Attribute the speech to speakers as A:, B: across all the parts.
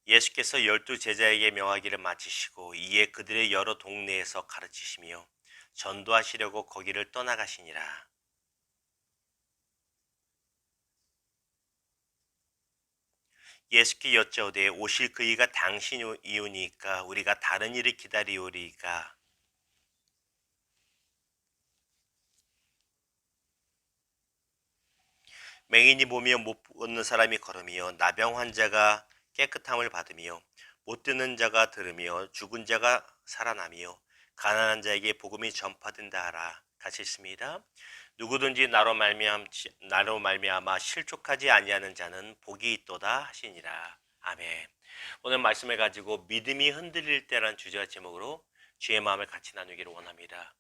A: 예수께서 12제자에게 명하기를 마치시고 이에 그들의 여러 동네에서 가르치시며 전도하시려고 거기를 떠나가시니라. 예수께 여짜오되 오실 그이가 당신이오니까 우리가 다른 일을 기다리오리이까. 맹인이 보며 못 보는 사람이 걸으며 나병 환자가 깨끗함을 받으며 못 듣는 자가 들으며 죽은 자가 살아나며 가난한 자에게 복음이 전파된다 하라. 같이 있습니다. 누구든지 나로 말미암아 실족하지 아니하는 자는 복이 있도다 하시니라. 아멘. 오늘 말씀을 가지고 믿음이 흔들릴 때라는 주제와 제목으로 주의 마음을 같이 나누기를 원합니다.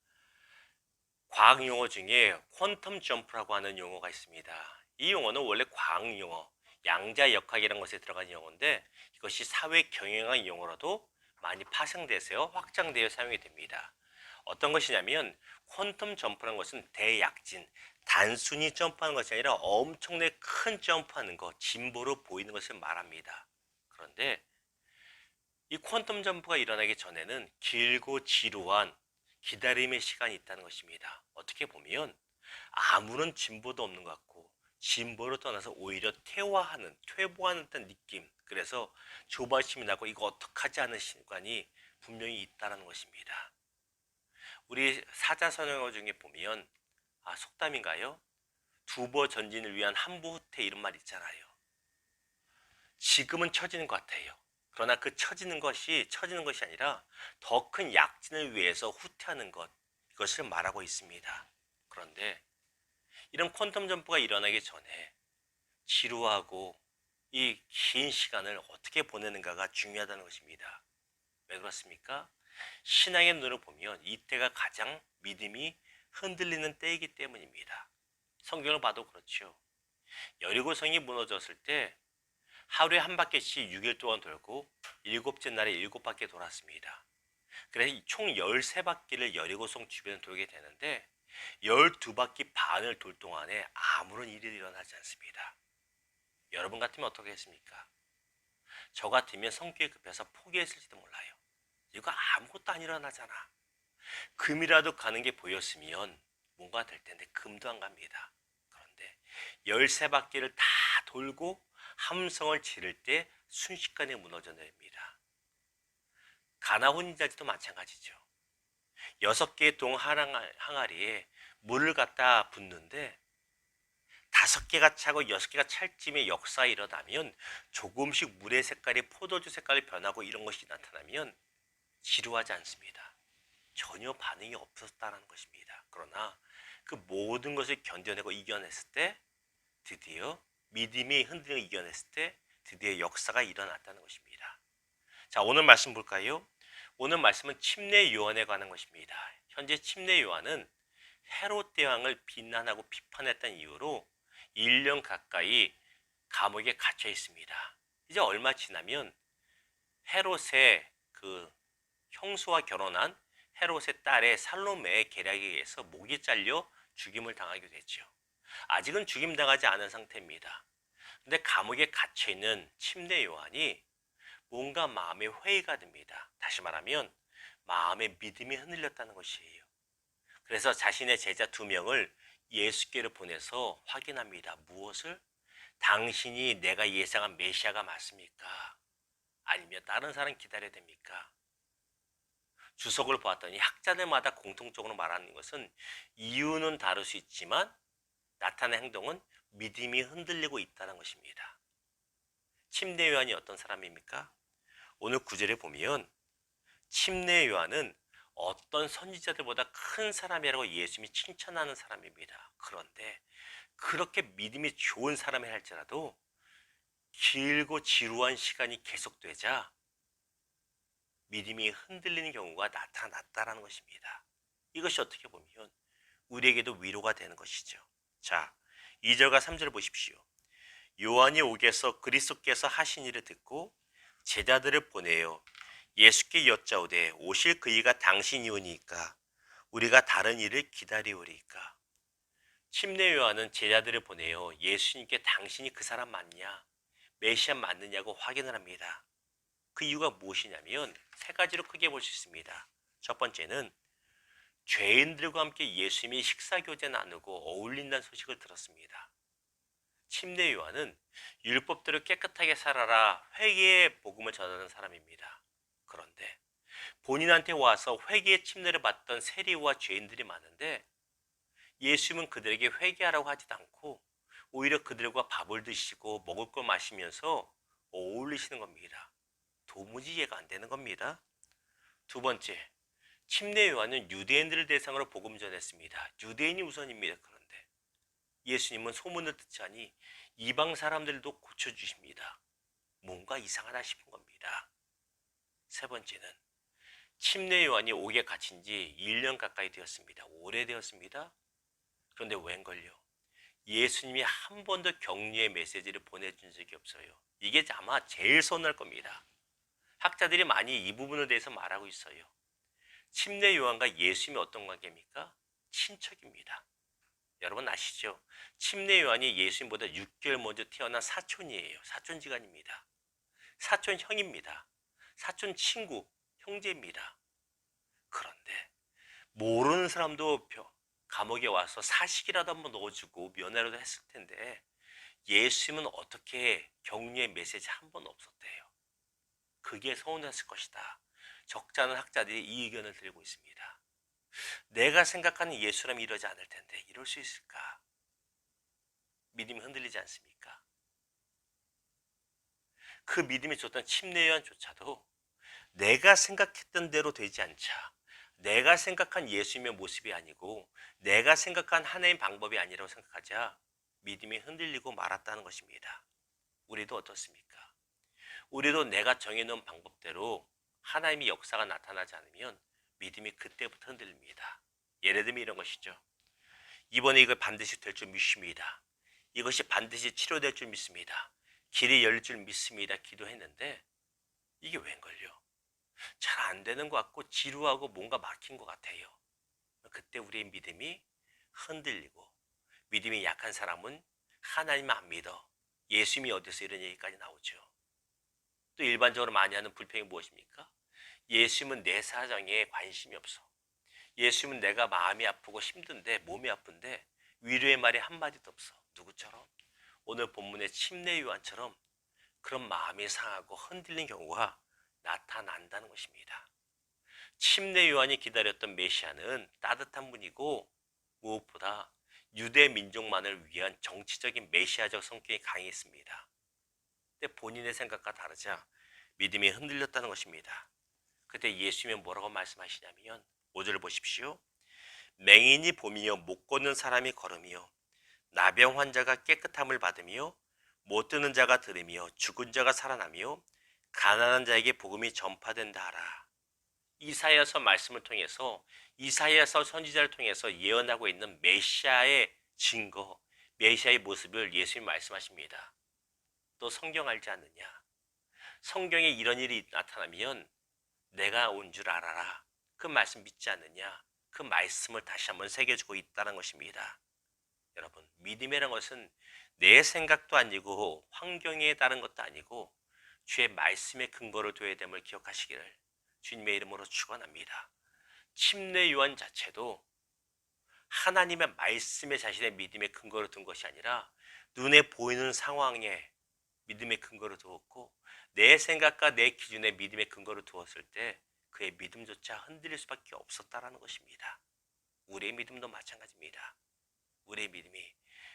A: 과학 용어 중에 퀀텀 점프라고 하는 용어가 있습니다. 이 용어는 원래 과학 용어, 양자역학이라는 것에 들어간 용어인데 이것이 사회 경영학 용어로도 많이 파생돼서 확장되어 사용이 됩니다. 어떤 것이냐면 퀀텀 점프라는 것은 대약진, 단순히 점프하는 것이 아니라 엄청나게 큰 점프하는 것, 진보로 보이는 것을 말합니다. 그런데 이 퀀텀 점프가 일어나기 전에는 길고 지루한 기다림의 시간이 있다는 것입니다. 어떻게 보면 아무런 진보도 없는 것 같고 진보를 떠나서 오히려 퇴보하는 듯한 느낌, 그래서 조바심이 나고 이거 어떡하지 하는 순간이 분명히 있다는 것입니다. 우리 사자성어 중에 보면 속담인가요? 두보 전진을 위한 한보 후퇴 이런 말 있잖아요. 지금은 처지는 것 같아요. 그러나 그 처지는 것이 아니라 더 큰 약진을 위해서 후퇴하는 것, 이것을 말하고 있습니다. 그런데 이런 퀀텀 점프가 일어나기 전에 지루하고 이 긴 시간을 어떻게 보내는가가 중요하다는 것입니다. 왜 그렇습니까? 신앙의 눈으로 보면 이때가 가장 믿음이 흔들리는 때이기 때문입니다. 성경을 봐도 그렇죠. 여리고성이 무너졌을 때 하루에 한 바퀴씩 6일 동안 돌고 일곱째 날에 7바퀴 돌았습니다. 그래서 총 13바퀴를 여리고성 주변을 돌게 되는데 12바퀴 반을 돌 동안에 아무런 일이 일어나지 않습니다. 여러분 같으면 어떻게 했습니까? 저 같으면 성격이 급해서 포기했을지도 몰라요. 이거 아무것도 안 일어나잖아. 금이라도 가는 게 보였으면 뭔가 될 텐데 금도 안 갑니다. 그런데 13바퀴를 다 돌고 함성을 지를 때 순식간에 무너져 내립니다. 가나 혼인잔치도 마찬가지죠. 6개의 동 항아리에 물을 갖다 붓는데 5개가 차고 6개가 찰 쯤에 역사에 일어나면 조금씩 물의 색깔이 포도주 색깔이 변하고 이런 것이 나타나면 지루하지 않습니다. 전혀 반응이 없었다는 것입니다. 그러나 그 모든 것을 견뎌내고 이겨냈을 때 드디어 믿음이 흔들림을 이겨냈을 때 드디어 역사가 일어났다는 것입니다. 자, 오늘 말씀 볼까요? 오늘 말씀은 침례 요한에 관한 것입니다. 현재 침례 요한은 헤롯 대왕을 비난하고 비판했던 이유로 1년 가까이 감옥에 갇혀 있습니다. 이제 얼마 지나면 헤롯의 그 형수와 결혼한 헤롯의 딸의 살로메의 계략에 의해서 목이 잘려 죽임을 당하게 됐죠. 아직은 죽임당하지 않은 상태입니다. 근데 감옥에 갇혀 있는 침례 요한이 뭔가 마음에 회의가 됩니다. 다시 말하면 마음의 믿음이 흔들렸다는 것이에요. 그래서 자신의 제자 2명을 예수께로 보내서 확인합니다. 무엇을? 당신이 내가 예상한 메시아가 맞습니까? 아니면 다른 사람 기다려야 됩니까? 주석을 보았더니 학자들마다 공통적으로 말하는 것은 이유는 다를 수 있지만 나타낸 행동은 믿음이 흔들리고 있다는 것입니다. 침례 요한이 어떤 사람입니까? 오늘 9절에 보면 침례 요한은 어떤 선지자들보다 큰 사람이라고 예수님이 칭찬하는 사람입니다. 그런데 그렇게 믿음이 좋은 사람이 할지라도 길고 지루한 시간이 계속되자 믿음이 흔들리는 경우가 나타났다는 것입니다. 이것이 어떻게 보면 우리에게도 위로가 되는 것이죠. 자, 2절과 3절 보십시오. 요한이 오게서 그리스도께서 하신 일을 듣고 제자들을 보내요. 예수께 여짜오되 오실 그이가 당신이오니까 우리가 다른 일을 기다리오리까. 침례 요한은 제자들을 보내요. 예수님께 당신이 그 사람 맞냐? 메시아 맞느냐고 확인을 합니다. 그 이유가 무엇이냐면 세 가지로 크게 볼 수 있습니다. 첫 번째는 죄인들과 함께 예수님이 식사교제 나누고 어울린다는 소식을 들었습니다. 침례 요한은 율법대로 깨끗하게 살아라 회개의 복음을 전하는 사람입니다. 그런데 본인한테 와서 회개의 침례를 받던 세리와 죄인들이 많은데 예수님은 그들에게 회개하라고 하지도 않고 오히려 그들과 밥을 드시고 먹을 걸 마시면서 어울리시는 겁니다. 도무지 이해가 안 되는 겁니다. 두 번째, 침례 요한은 유대인들을 대상으로 복음 전했습니다. 유대인이 우선입니다. 그런데 예수님은 소문을 듣지 않니 이방 사람들도 고쳐주십니다. 뭔가 이상하다 싶은 겁니다. 세 번째는 침례 요한이 옥에 갇힌 지 1년 가까이 되었습니다. 오래되었습니다. 그런데 웬걸요? 예수님이 한 번도 격려의 메시지를 보내준 적이 없어요. 이게 아마 제일 서운할 겁니다. 학자들이 많이 이 부분에 대해서 말하고 있어요. 침례 요한과 예수님이 어떤 관계입니까? 친척입니다. 여러분 아시죠? 침례 요한이 예수님보다 6개월 먼저 태어난 사촌이에요. 사촌지간입니다. 사촌 형입니다. 사촌 친구, 형제입니다. 그런데 모르는 사람도 감옥에 와서 사식이라도 한번 넣어주고 면회라도 했을 텐데 예수님은 어떻게 격려의 메시지 한 번 없었대요. 그게 서운했을 것이다. 적잖은 학자들이 이 의견을 들고 있습니다. 내가 생각하는 예수라면 이러지 않을 텐데 이럴 수 있을까? 믿음이 흔들리지 않습니까? 그 믿음이 줬던 침례 요한조차도 내가 생각했던 대로 되지 않자 내가 생각한 예수님의 모습이 아니고 내가 생각한 하나님 방법이 아니라고 생각하자 믿음이 흔들리고 말았다는 것입니다. 우리도 어떻습니까? 우리도 내가 정해놓은 방법대로 하나님의 역사가 나타나지 않으면 믿음이 그때부터 흔들립니다. 예를 들면 이런 것이죠. 이번에 이거 반드시 될 줄 믿습니다. 이것이 반드시 치료될 줄 믿습니다. 길이 열릴 줄 믿습니다. 기도했는데 이게 웬걸요? 잘 안 되는 것 같고 지루하고 뭔가 막힌 것 같아요. 그때 우리의 믿음이 흔들리고 믿음이 약한 사람은 하나님 안 믿어. 예수님이 어디서 이런 얘기까지 나오죠. 또 일반적으로 많이 하는 불평이 무엇입니까? 예수님은 내 사정에 관심이 없어. 예수님은 내가 마음이 아프고 힘든데 몸이 아픈데 위로의 말이 한마디도 없어. 누구처럼? 오늘 본문의 침례 요한처럼 그런 마음이 상하고 흔들린 경우가 나타난다는 것입니다. 침례 요한이 기다렸던 메시아는 따뜻한 분이고 무엇보다 유대 민족만을 위한 정치적인 메시아적 성격이 강했습니다. 근데 본인의 생각과 다르자 믿음이 흔들렸다는 것입니다. 그때 예수님이 뭐라고 말씀하시냐면 5절 보십시오. 맹인이 보미며 못 걷는 사람이 걸으며 나병 환자가 깨끗함을 받으며 못 듣는 자가 들으며 죽은 자가 살아나며 가난한 자에게 복음이 전파된다 하라. 이사야서 말씀을 통해서 이사야서 선지자를 통해서 예언하고 있는 메시아의 증거, 메시아의 모습을 예수님이 말씀하십니다. 또 성경 알지 않느냐? 성경에 이런 일이 나타나면 내가 온 줄 알아라. 그 말씀 믿지 않느냐? 그 말씀을 다시 한번 새겨주고 있다는 것입니다. 여러분, 믿음이라는 것은 내 생각도 아니고 환경에 따른 것도 아니고 주의 말씀의 근거를 둬야 됨을 기억하시기를 주님의 이름으로 축원합니다. 침례 요한 자체도 하나님의 말씀에 자신의 믿음의 근거를 둔 것이 아니라 눈에 보이는 상황에 믿음의 근거를 두었고 내 생각과 내 기준에 믿음의 근거를 두었을 때 그의 믿음조차 흔들릴 수밖에 없었다라는 것입니다. 우리의 믿음도 마찬가지입니다. 우리의 믿음이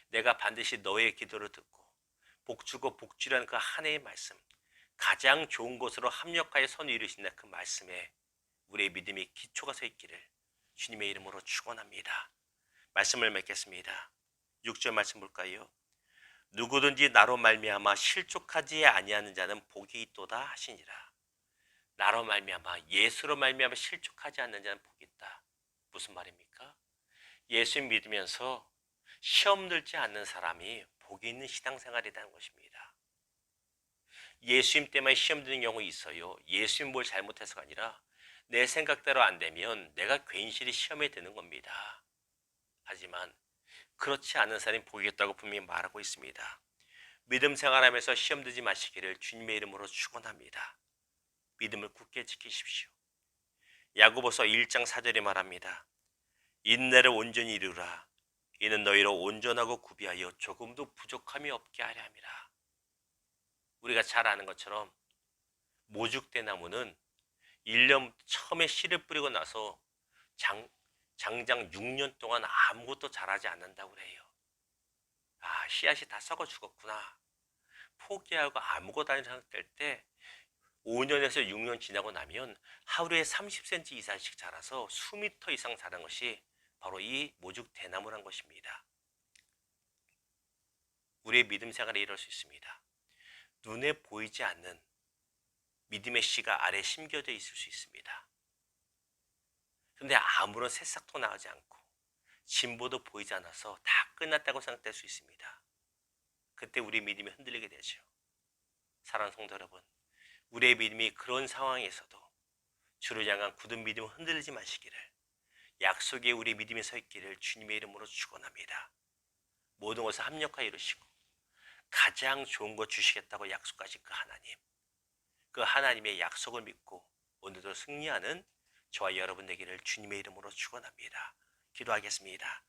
A: 내가 반드시 너의 기도를 듣고 복주고 복주라는 그 하나의 말씀 가장 좋은 곳으로 합력하여 선을 이루신다 그 말씀에 우리의 믿음이 기초가 서 있기를 주님의 이름으로 축원합니다. 말씀을 맺겠습니다. 6절 말씀 볼까요? 누구든지 나로 말미암아 실족하지 아니하는 자는 복이 있도다 하시니라. 나로 말미암아 예수로 말미암아 실족하지 않는 자는 복이 있다. 무슨 말입니까? 예수 믿으면서 시험 들지 않는 사람이 복이 있는 신앙생활이라는 것입니다. 예수님 때문에 시험 드는 경우 있어요. 예수님 뭘 잘못해서가 아니라 내 생각대로 안 되면 내가 괜시리 시험에 드는 겁니다. 하지만 그렇지 않은 사람이 복이 있다고 분명히 말하고 있습니다. 믿음 생활하면서 시험 들지 마시기를 주님의 이름으로 축원합니다. 믿음을 굳게 지키십시오. 야고보서 1장 4절에 말합니다. 인내를 온전히 이루라. 이는 너희로 온전하고 구비하여 조금도 부족함이 없게 하려 함이라. 우리가 잘 아는 것처럼 모죽대나무는 1년 처음에 씨를 뿌리고 나서 장장 6년 동안 아무것도 자라지 않는다고 그래요. 아, 씨앗이 다 썩어 죽었구나. 포기하고 아무것도 아닌 상태일 때 5년에서 6년 지나고 나면 하루에 30cm 이상씩 자라서 수미터 이상 자란 것이 바로 이 모죽 대나무란 것입니다. 우리의 믿음 생활에 이럴 수 있습니다. 눈에 보이지 않는 믿음의 씨가 아래 심겨져 있을 수 있습니다. 그런데 아무런 새싹도 나오지 않고 진보도 보이지 않아서 다 끝났다고 생각될 수 있습니다. 그때 우리 믿음이 흔들리게 되죠. 사랑하는 성도 여러분, 우리의 믿음이 그런 상황에서도 주를 향한 굳은 믿음을 흔들리지 마시기를, 약속에 우리 믿음이 서 있기를 주님의 이름으로 축원합니다. 모든 것을 합력하여 이루시고 가장 좋은 것 주시겠다고 약속하신 그 하나님, 그 하나님의 약속을 믿고 오늘도 승리하는 저와 여러분 되기를 주님의 이름으로 축원합니다. 기도하겠습니다.